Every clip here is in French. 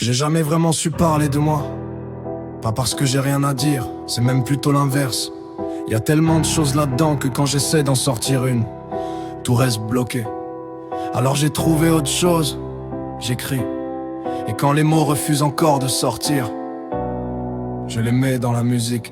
J'ai jamais vraiment su parler de moi. Pas parce que j'ai rien à dire, c'est même plutôt l'inverse. Y a tellement de choses là-dedans que quand j'essaie d'en sortir une, tout reste bloqué. Alors j'ai trouvé autre chose, j'écris. Et quand les mots refusent encore de sortir, je les mets dans la musique.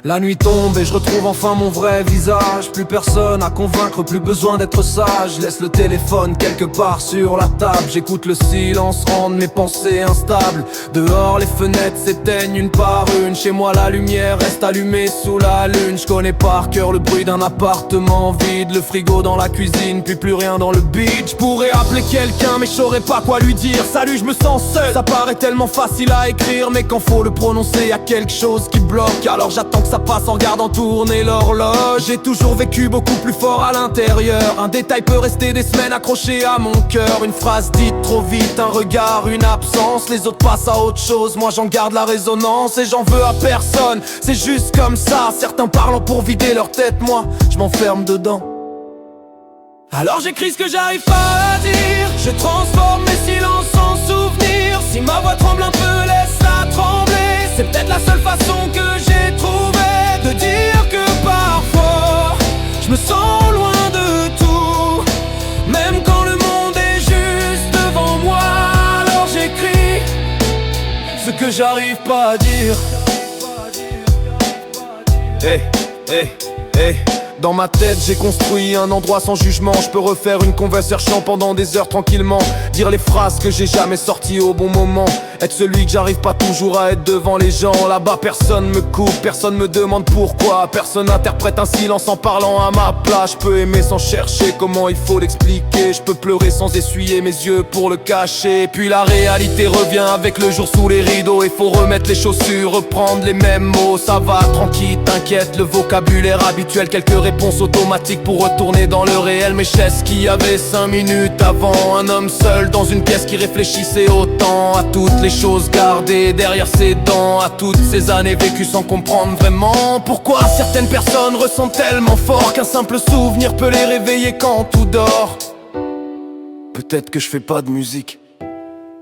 La nuit tombe et je retrouve enfin mon vrai visage. Plus personne à convaincre, plus besoin d'être sage. Laisse le téléphone quelque part sur la table. J'écoute le silence rendre mes pensées instables. Dehors les fenêtres s'éteignent une par une. Chez moi la lumière reste allumée sous la lune. Je connais par cœur le bruit d'un appartement vide. Le frigo dans la cuisine, puis plus rien dans le beat. Je pourrais appeler quelqu'un mais je saurais pas quoi lui dire. Salut, je me sens seul. Ça paraît tellement facile à écrire, mais quand faut le prononcer y'a quelque chose qui bloque. Alors j'attends que ça passe en regardant tourner l'horloge. J'ai toujours vécu beaucoup plus fort à l'intérieur. Un détail peut rester des semaines accroché à mon cœur. Une phrase dite trop vite, un regard, une absence. Les autres passent à autre chose, moi j'en garde la résonance. Et j'en veux à personne, c'est juste comme ça. Certains parlent pour vider leur tête, moi je m'enferme dedans. Alors j'écris ce que j'arrive pas à dire. Je transforme mes silences en souvenirs. Si ma voix tremble un peu, laisse-la trembler. C'est peut-être la seule façon que j'ai trouvé de dire que parfois je me sens loin de tout, même quand le monde est juste devant moi. Alors j'écris ce que j'arrive pas à dire. Hey, hey, hey. Dans ma tête j'ai construit un endroit sans jugement. Je peux refaire une conversation pendant des heures tranquillement. Dire les phrases que j'ai jamais sorties au bon moment. Être celui que j'arrive pas toujours à être devant les gens. Là-bas personne me coupe, personne me demande pourquoi. Personne interprète un silence en parlant à ma place. Je peux aimer sans chercher comment il faut l'expliquer. Je peux pleurer sans essuyer mes yeux pour le cacher. Puis la réalité revient avec le jour sous les rideaux. Et faut remettre les chaussures, reprendre les mêmes mots. Ça va tranquille, t'inquiète, le vocabulaire habituel. Quelques réponses automatiques pour retourner dans le réel. Mais qu'est-ce qu'il y avait 5 minutes avant? Un homme seul dans une pièce qui réfléchissait autant à toutes les choses gardées derrière ses dents, à toutes ces années vécues sans comprendre vraiment pourquoi certaines personnes ressentent tellement fort qu'un simple souvenir peut les réveiller quand tout dort. Peut-être que je fais pas de musique,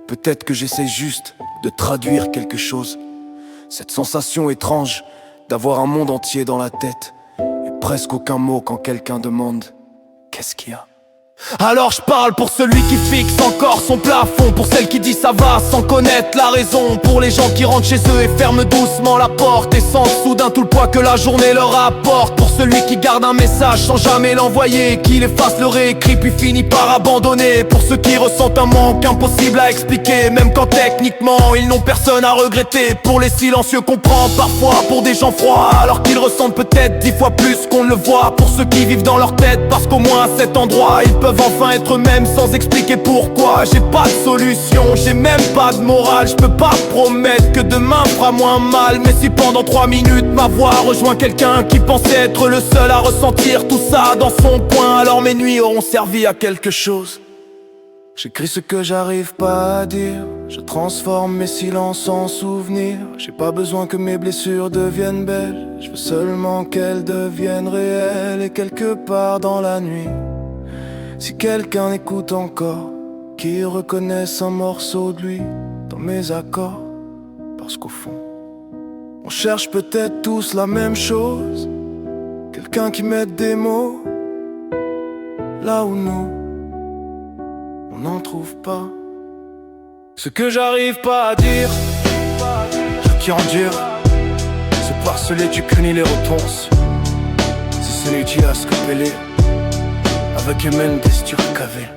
peut-être que j'essaie juste de traduire quelque chose. Cette sensation étrange d'avoir un monde entier dans la tête et presque aucun mot quand quelqu'un demande qu'est-ce qu'il y a. Alors je parle pour celui qui fixe encore son plafond. Pour celle qui dit ça va sans connaître la raison. Pour les gens qui rentrent chez eux et ferment doucement la porte et sentent soudain tout le poids que la journée leur apporte. Pour celui qui garde un message sans jamais l'envoyer, qui l'efface, le réécrit puis finit par abandonner. Pour ceux qui ressentent un manque impossible à expliquer, même quand techniquement ils n'ont personne à regretter. Pour les silencieux qu'on prend parfois pour des gens froids, alors qu'ils ressentent peut-être 10 fois plus qu'on ne le voit. Pour ceux qui vivent dans leur tête parce qu'au moins à cet endroit ils peuvent enfin être eux-mêmes sans expliquer pourquoi. J'ai pas de solution, j'ai même pas de morale. Je peux pas promettre que demain fera moins mal. Mais si pendant 3 minutes ma voix rejoint quelqu'un qui pensait être le seul à ressentir tout ça dans son coin, alors mes nuits auront servi à quelque chose. J'écris ce que j'arrive pas à dire. Je transforme mes silences en souvenirs. J'ai pas besoin que mes blessures deviennent belles. Je veux seulement qu'elles deviennent réelles. Et quelque part dans la nuit, si quelqu'un écoute encore, qu'il reconnaisse un morceau de lui dans mes accords. Parce qu'au fond, on cherche peut-être tous la même chose. Quelqu'un qui mette des mots là où nous, on n'en trouve pas. Ce que j'arrive pas à dire, ce qui endure, c'est parceler du cri les réponses. C'est celui qui a scopé avec Mendes, tu cavé.